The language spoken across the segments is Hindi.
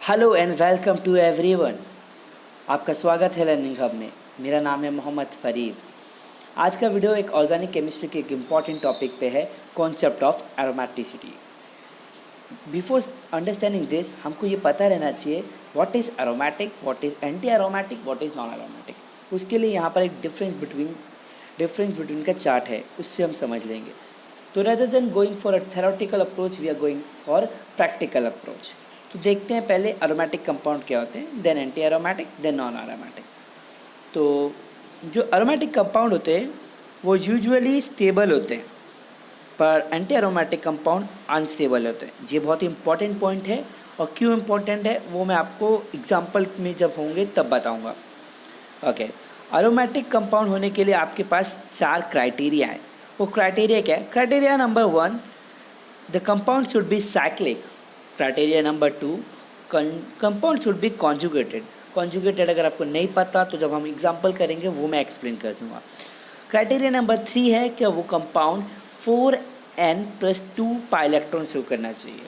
Hello and welcome to everyone. आपका स्वागत है लर्निंग हब में। मेरा नाम है मोहम्मद फ़रीद। आज का वीडियो एक ऑर्गेनिक केमिस्ट्री के एक इम्पॉर्टेंट टॉपिक पे है, concept of aromaticity. Before understanding this हमको ये पता रहना चाहिए what is aromatic, what is anti aromatic, what is non aromatic. उसके लिए यहाँ पर एक डिफरेंस बिटवीन का चार्ट है, उससे हम समझ लेंगे। तो rather than going for a theoretical approach we are going for practical approach. तो देखते हैं पहले एरोमेटिक कंपाउंड क्या होते हैं, then anti aromatic, then non aromatic. तो जो एरोमेटिक कंपाउंड होते हैं वो यूजुअली स्टेबल होते हैं, पर एंटी एरोमेटिक कंपाउंड अनस्टेबल होते हैं। ये बहुत ही इंपॉर्टेंट पॉइंट है, और क्यों इम्पोर्टेंट है वो मैं आपको एग्जांपल में जब होंगे तब बताऊंगा। ओके, एरोमेटिक कंपाउंड होने के लिए आपके पास 4 क्राइटेरिया है। वो क्राइटेरिया क्या है? Criteria number 1, the compound should be cyclic. Criteria number 2, compound should be conjugated. Conjugated अगर आपको नहीं पता तो जब हम एग्जांपल करेंगे वो मैं एक्सप्लेन कर दूंगा। क्राइटेरिया नंबर 3 है कि वो compound 4n+2 pi electron show करना चाहिए।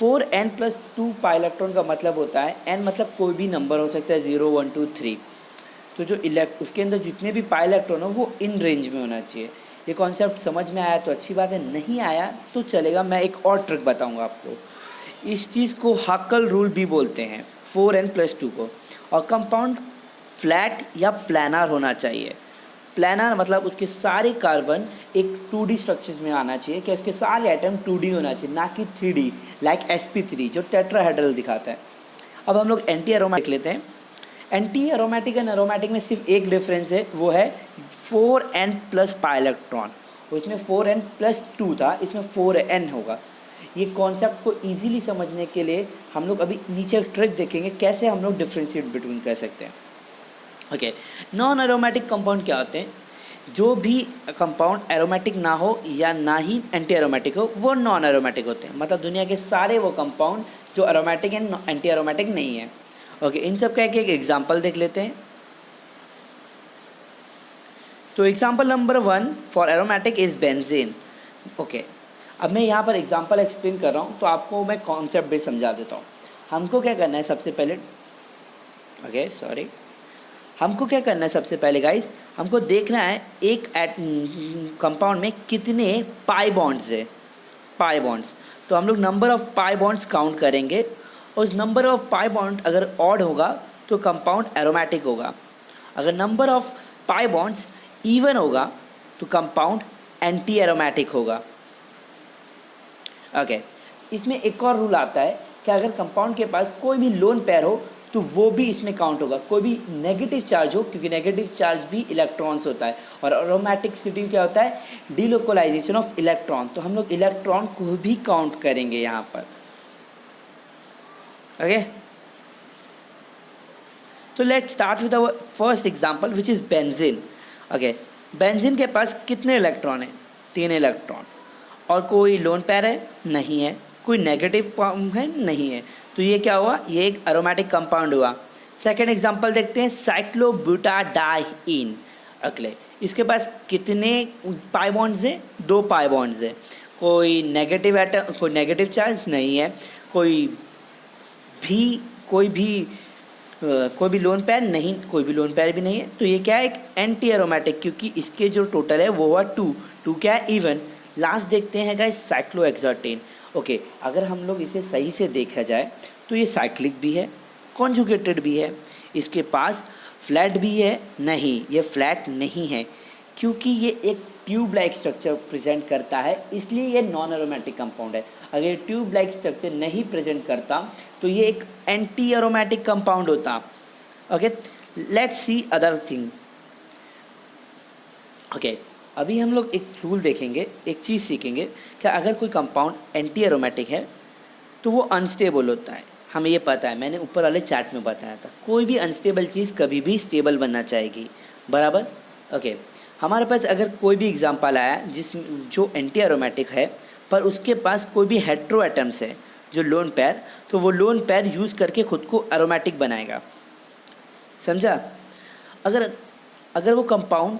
4n+2 पाई इलेक्ट्रॉन का मतलब होता है, n मतलब कोई भी नंबर हो सकता है, 0 1 2 3। तो जो उसके अंदर जितने भी पाई इलेक्ट्रॉन हो वो इन रेंज में होना चाहिए। ये कॉन्सेप्ट समझ में आया तो अच्छी बात है, नहीं आया तो चलेगा। मैं एक और ट्रिक बताऊंगा आपको। इस चीज़ को हाकल रूल भी बोलते हैं, 4n+2 को। और कंपाउंड फ्लैट या प्लानर होना चाहिए। प्लानर मतलब उसके सारे कार्बन एक 2D स्ट्रक्चर्स में आना चाहिए, कि उसके सारे आइटम 2D होना चाहिए, ना कि 3D, लाइक sp3 जो टेट्राहेड्रल दिखाता है। अब हम लोग एंटी एरोमेटिक लेते हैं। एंटी एरोमेटिक एंड एरोमेटिक में सिर्फ एक डिफरेंस है, वो है 4n+ पाई इलेक्ट्रॉन। उसमें 4n+2 था, इसमें 4n होगा। ये कॉन्सेप्ट को इजीली समझने के लिए हम लोग अभी नीचे एक ट्रिक देखेंगे कैसे हम लोग डिफ्रेंशिएट बिटवीन कर सकते हैं। ओके, नॉन एरोमेटिक कंपाउंड क्या होते हैं? जो भी कंपाउंड एरोमेटिक ना हो या ना ही एंटी एरोमेटिक हो वो नॉन एरोमेटिक होते हैं। मतलब दुनिया के सारे वो कंपाउंड जो एरोमेटिक एंड एंटी एरोमेटिक नहीं है। ओके, इन सब का एक एग्जाम्पल देख लेते हैं। तो example number 1 for aromatic is benzene. Okay, अब मैं यहाँ पर एग्जाम्पल एक्सप्लेन कर रहा हूँ तो आपको मैं कॉन्सेप्ट भी समझा देता हूँ। हमको क्या करना है सबसे पहले, हमको क्या करना है सबसे पहले गाइस, हमको देखना है एक कंपाउंड में कितने पाई बॉन्ड्स है। पाई बॉन्ड्स, तो हम लोग number of pi bonds count करेंगे, और उस नंबर ऑफ पाई बॉन्ड अगर ऑड होगा तो कंपाउंड एरोमेटिक होगा। अगर number of pi bonds even होगा तो कंपाउंड एंटी एरोमेटिक होगा। ओके, इसमें एक और रूल आता है कि अगर कंपाउंड के पास कोई भी लोन पेयर हो तो वो भी इसमें काउंट होगा। कोई भी नेगेटिव चार्ज हो, क्योंकि नेगेटिव चार्ज भी इलेक्ट्रॉन्स होता है, और एरोमेटिसिटी क्या होता है? Delocalization of electron. तो हम लोग इलेक्ट्रॉन को भी काउंट करेंगे यहाँ पर। ओके, तो let's start with our first example which is benzene. Okay, benzene के पास कितने इलेक्ट्रॉन हैं? 3 इलेक्ट्रॉन। और कोई लोन पेयर है? नहीं है। कोई नेगेटिव है? नहीं है। तो ये क्या हुआ? ये एक एरोमेटिक कंपाउंड हुआ। सेकेंड एग्जांपल देखते हैं, साइक्लोब्यूटाडाइन। अगले, इसके पास कितने पाई बॉन्ड्स हैं? 2 पाई बॉन्ड्स हैं। कोई नेगेटिव एटम, कोई नेगेटिव चार्ज नहीं है। कोई भी कोई भी कोई भी लोन पेयर नहीं, कोई भी लोन पेयर भी नहीं है। तो ये क्या है? एक एंटी एरोमेटिक, क्योंकि इसके जो टोटल है वो हुआ 2 क्या है? इवन। लास्ट देखते हैं गाइस, साइक्लोहेक्साटेन। ओके, अगर हम लोग इसे सही से देखा जाए तो ये साइक्लिक भी है, कॉन्जुगेटेड भी है। इसके पास फ्लैट भी है? नहीं, ये फ्लैट नहीं है, क्योंकि ये एक ट्यूब लाइक स्ट्रक्चर प्रेजेंट करता है, इसलिए ये नॉन एरोमेटिक कंपाउंड है। अगर ट्यूब लाइक स्ट्रक्चर नहीं प्रेजेंट करता तो ये एक एंटी एरोमेटिक कंपाउंड होता। Okay, let's C other thing. Okay, अभी हम लोग एक रूल देखेंगे, एक चीज़ सीखेंगे कि अगर कोई कंपाउंड एंटी एरोमेटिक है तो वो अनस्टेबल होता है। हमें ये पता है, मैंने ऊपर वाले चार्ट में बताया था। कोई भी अनस्टेबल चीज़ कभी भी स्टेबल बनना चाहेगी, बराबर। ओके, हमारे पास अगर कोई भी एग्जांपल आया जो एंटी एरोमेटिक है पर उसके पास कोई भी हेट्रो एटम्स है जो लोन पेयर, तो वो लोन पेयर यूज़ करके खुद को एरोमेटिक बनाएगा। समझा? अगर अगर वो कंपाउंड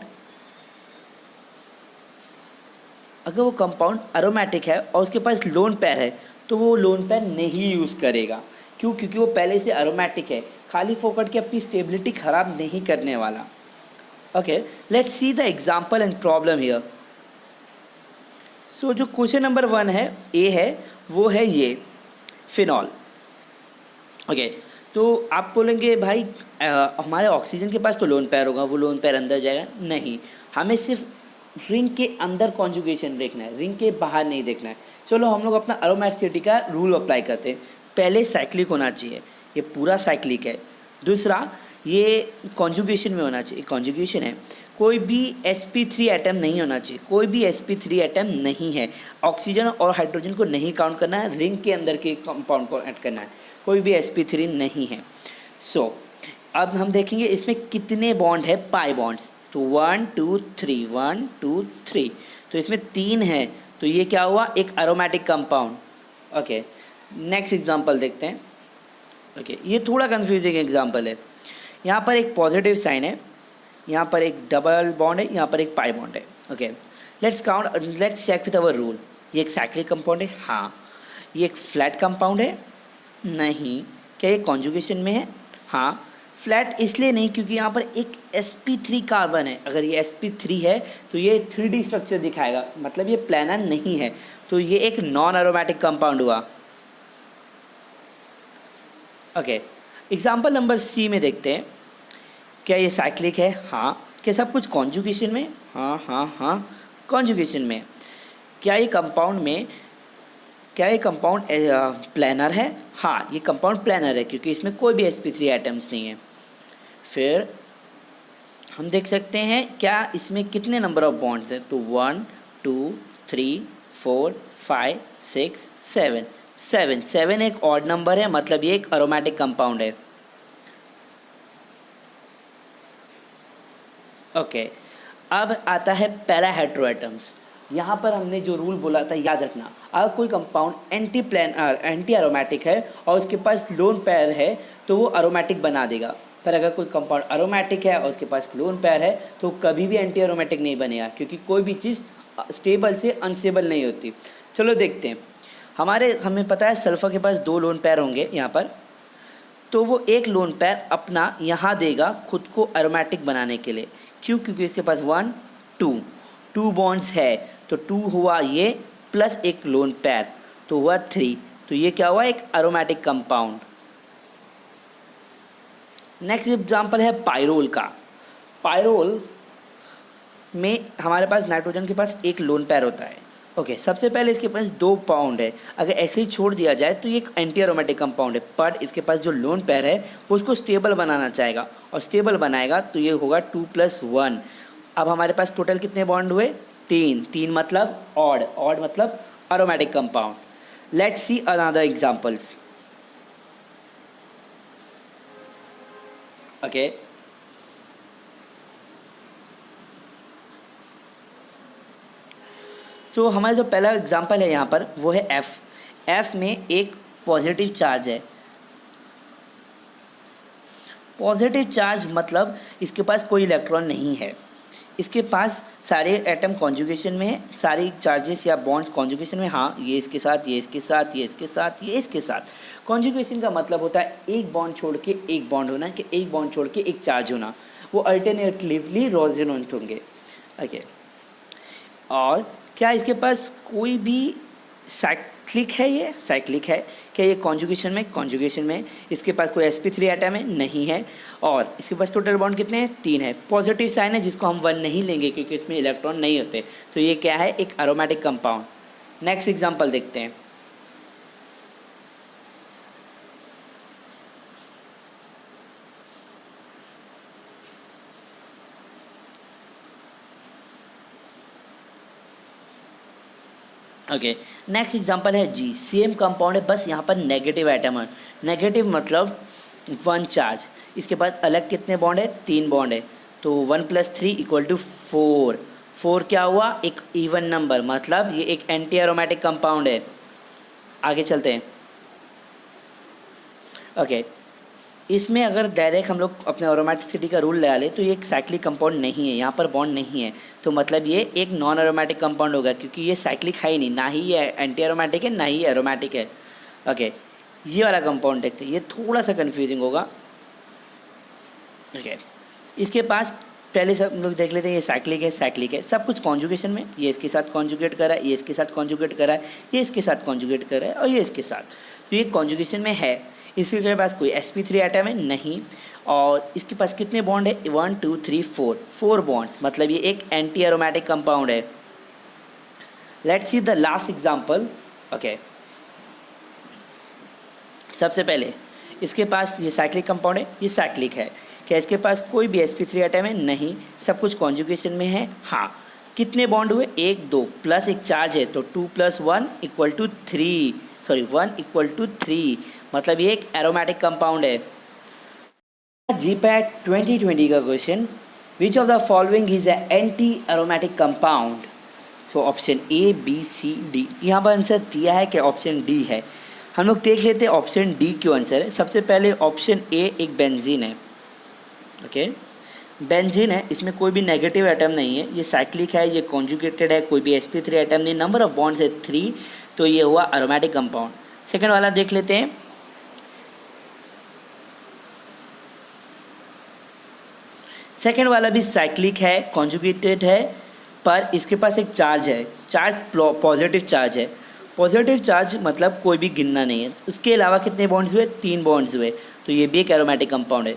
एरोमेटिक है और उसके पास लोन पेयर है तो वो लोन पेयर नहीं यूज़ करेगा, क्यों? क्योंकि वो पहले से एरोमेटिक है, खाली फोकट के अपनी स्टेबिलिटी खराब नहीं करने वाला। Okay, let's see the example and problem here. So जो क्वेश्चन नंबर 1 है, ए है, वो है ये फिनॉल। ओके, तो आप बोलेंगे भाई हमारे ऑक्सीजन के पास तो लोन पेयर होगा, वो लोन पेयर अंदर जाएगा। नहीं, हमें सिर्फ रिंग के अंदर कॉन्जुगेशन देखना है, रिंग के बाहर नहीं देखना है। चलो हम लोग अपना एरोमेटिसिटी का रूल अप्लाई करते हैं। पहले साइक्लिक होना चाहिए, ये पूरा साइक्लिक है। दूसरा, ये कॉन्जुगेशन में होना चाहिए, कॉन्जुगेशन है। कोई भी sp3 एटम नहीं होना चाहिए, कोई भी sp3 एटम नहीं है। ऑक्सीजन और हाइड्रोजन को नहीं काउंट करना है, रिंग के अंदर के कंपाउंड को ऐड करना है। कोई भी sp3 नहीं है। सो अब हम देखेंगे इसमें कितने बॉन्ड है, पाई बॉन्ड्स। तो 1 2 3, 1 2 3, तो इसमें 3 है। तो ये क्या हुआ, एक aromatic compound. Okay, next example देखते हैं। ओके, ये थोड़ा कंफ्यूजिंग एग्जांपल है। यहाँ पर एक पॉजिटिव साइन है, यहाँ पर एक डबल बॉन्ड है, यहाँ पर एक पाई बॉन्ड है। Okay, let's check with our rule. ये एक साइक्लिक कंपाउंड है, हाँ। ये एक फ्लैट कंपाउंड है, नहीं। क्या ये कॉन्जुगेशन में है? हाँ। फ्लैट इसलिए नहीं क्योंकि यहाँ पर एक sp3 कार्बन है। अगर ये sp3 है तो ये 3D स्ट्रक्चर दिखाएगा, मतलब ये प्लानर नहीं है। तो ये एक नॉन एरोमेटिक कंपाउंड हुआ। ओके, एग्जाम्पल नंबर सी में देखते हैं। क्या ये साइक्लिक है? हाँ। क्या सब कुछ कॉन्जुगेशन में? हाँ हाँ हाँ, कॉन्जुगेशन में। क्या ये कंपाउंड प्लानर है? हाँ, ये कंपाउंड प्लानर है क्योंकि इसमें कोई भी sp3 एटम्स नहीं है। फिर हम देख सकते हैं क्या इसमें कितने नंबर ऑफ बॉन्ड्स हैं। तो 1 2 3 4 5 6 7, 7 एक ऑड नंबर है, मतलब ये एक एरोमेटिक कंपाउंड है। ओके, अब आता है पैरा हेटेरो एटम्स। यहाँ पर हमने जो रूल बोला था याद रखना, अगर कोई कंपाउंड एंटी एरोमेटिक है और उसके पास लोन पेयर है तो वो एरोमेटिक बना देगा। पर अगर कोई कंपाउंड एरोमेटिक है और उसके पास लोन पेयर है तो कभी भी एंटी एरोमेटिक नहीं बनेगा, क्योंकि कोई भी चीज़ स्टेबल से अनस्टेबल नहीं होती। चलो देखते हैं। हमें पता है सल्फर के पास 2 लोन पेयर होंगे यहाँ पर, तो वो एक लोन पेयर अपना यहाँ देगा खुद को एरोमेटिक बनाने के लिए। क्यों? क्योंकि इसके पास 1 2 बॉन्ड्स है, तो 2 हुआ ये प्लस एक लोन पेयर, तो हुआ 3। तो ये क्या हुआ, एक एरोमेटिक कंपाउंड। नेक्स्ट एग्जांपल है पायरोल का। पायरोल में हमारे पास नाइट्रोजन के पास एक लोन पेयर होता है। ओके, सबसे पहले इसके पास 2 बॉन्ड है। अगर ऐसे ही छोड़ दिया जाए तो ये एक एंटी एरोमेटिक कंपाउंड है, बट इसके पास जो लोन पेयर है वो उसको स्टेबल बनाना चाहेगा, और स्टेबल बनाएगा तो ये होगा 2 + 1। अब हमारे पास टोटल कितने बॉन्ड हुए, 3 मतलब ऑड मतलब aromatic compound. Let's see another examples. Okay, तो हमारा जो पहला एग्जांपल है यहाँ पर वो है एफ में एक पॉजिटिव चार्ज है। पॉजिटिव चार्ज मतलब इसके पास कोई इलेक्ट्रॉन नहीं है, इसके पास सारे एटम कॉन्जुगेशन में है, सारी चार्जेस या बॉन्ड कॉन्जुगेशन में। हाँ, ये इसके साथ, ये इसके साथ, ये इसके साथ, ये इसके साथ। कॉन्जुगेशन का मतलब होता है एक बॉन्ड छोड़ के एक बॉन्ड होना, कि एक बॉन्ड छोड़ के एक चार्ज होना। वो अल्टरनेटिवली रेजोनेंट होंगे। ओके, और क्या इसके पास कोई भी साइक्लिक है? ये साइक्लिक है। क्या ये कॉन्जुगेशन में इसके पास कोई sp3 एटम है? नहीं है। और इसके पास टोटल बॉन्ड कितने हैं? 3 है। पॉजिटिव साइन है जिसको हम 1 नहीं लेंगे क्योंकि इसमें इलेक्ट्रॉन नहीं होते। तो ये क्या है, एक एरोमेटिक कंपाउंड। नेक्स्ट एग्जांपल देखते हैं। ओके, नेक्स्ट एग्जांपल है जी। सेम कंपाउंड है, बस यहाँ पर नेगेटिव एटम है। नेगेटिव मतलब 1 चार्ज। इसके पास अलग कितने बॉन्ड है? 3 बॉन्ड है। तो 1 + 3 = 4। 4 क्या हुआ, एक इवन नंबर, मतलब ये एक एंटी एरोमेटिक कंपाउंड है। आगे चलते हैं। ओके, इसमें अगर डायरेक्ट हम लोग अपने एरोमेटिसिटी का रूल लगा ले तो ये एक साइक्लिक कंपाउंड नहीं है, यहाँ पर बॉन्ड नहीं है, तो मतलब ये एक नॉन एरोमेटिक कंपाउंड होगा, क्योंकि ये साइक्लिक है ही नहीं, ना ही ये एंटी एरोमेटिक है ना ही एरोमेटिक है। ओके, ये वाला कंपाउंड देखते हैं, ये थोड़ा सा कन्फ्यूजिंग होगा। ओके, इसके पास पहले सब लोग देख लेते हैं, ये साइक्लिक है, साइक्लिक है, सब कुछ कॉन्जुगेशन में, ये इसके साथ कॉन्जुगेट करा है, ये इसके साथ कॉन्जुगेट करा है, ये इसके साथ कॉन्जुगेट करा है और ये इसके साथ, तो ये कॉन्जुगेशन में है। इसके पास कोई sp3 एटम है नहीं, और इसके पास कितने बॉन्ड है, 1 2 3 4, 4 बॉन्ड्स, मतलब ये एक एंटी एरोमेटिक कंपाउंड है। Let's see the last example. Okay, सबसे पहले इसके पास ये साइक्लिक कंपाउंड है, ये साइक्लिक है। क्या इसके पास कोई भी sp3 एटम है नहीं, सब कुछ कॉन्जुगेशन में है। हाँ, कितने बॉन्ड हुए, 1 2 प्लस एक चार्ज है, तो 2 + 1 = 3, सॉरी 1 = 3, मतलब ये एक एरोमेटिक कंपाउंड है। GPAT 2020 का question, which of the following is a anti aromatic compound. So option A B C D, यहाँ पर आंसर दिया है कि ऑप्शन डी है। हम लोग देख लेते हैं ऑप्शन डी क्यों आंसर है। सबसे पहले ऑप्शन ए एक बेंजीन है। ओके, बेंजीन है, इसमें कोई भी नेगेटिव एटम नहीं है, ये साइक्लिक है, ये कॉन्जुगेटेड है, कोई भी sp3 एटम नहीं, नंबर ऑफ बॉन्ड्स है 3, तो ये हुआ एरोमेटिक कंपाउंड। सेकंड वाला देख लेते हैं, सेकेंड वाला भी साइक्लिक है, कॉन्जुगेटेड है, पर इसके पास एक चार्ज है, चार्ज पॉजिटिव चार्ज है। पॉजिटिव चार्ज मतलब कोई भी गिनना नहीं है। उसके अलावा कितने बॉन्ड्स हुए, 3 बॉन्ड्स हुए, तो ये भी एक एरोमेटिक कंपाउंड है।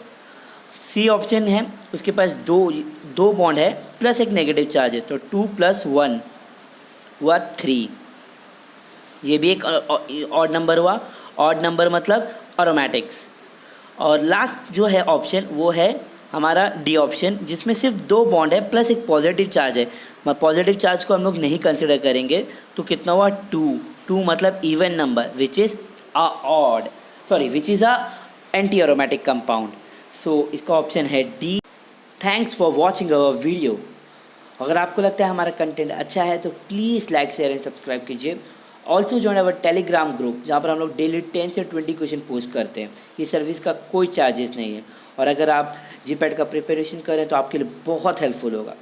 सी ऑप्शन है, उसके पास दो बॉन्ड है प्लस एक नेगेटिव चार्ज है, तो 2 + 1 हुआ 3, ये भी एक ऑड नंबर हुआ। ऑड नंबर मतलब एरोमेटिक्स। और लास्ट जो है ऑप्शन वो है हमारा डी ऑप्शन, जिसमें सिर्फ 2 बॉन्ड है प्लस एक पॉजिटिव चार्ज है। पॉजिटिव चार्ज को हम लोग नहीं कंसिडर करेंगे, तो कितना हुआ 2 मतलब even number, which is a anti aromatic compound. So इसका ऑप्शन है D. Thanks for watching our video. अगर आपको लगता है हमारा कंटेंट अच्छा है तो please like share and subscribe कीजिए। Also join our Telegram group, जहाँ पर हम लोग डेली 10 से 20 क्वेश्चन पोस्ट करते हैं। ये सर्विस का कोई चार्जेस नहीं है, और अगर आप GPAT का प्रिपरेशन करें तो आपके लिए बहुत हेल्पफुल होगा।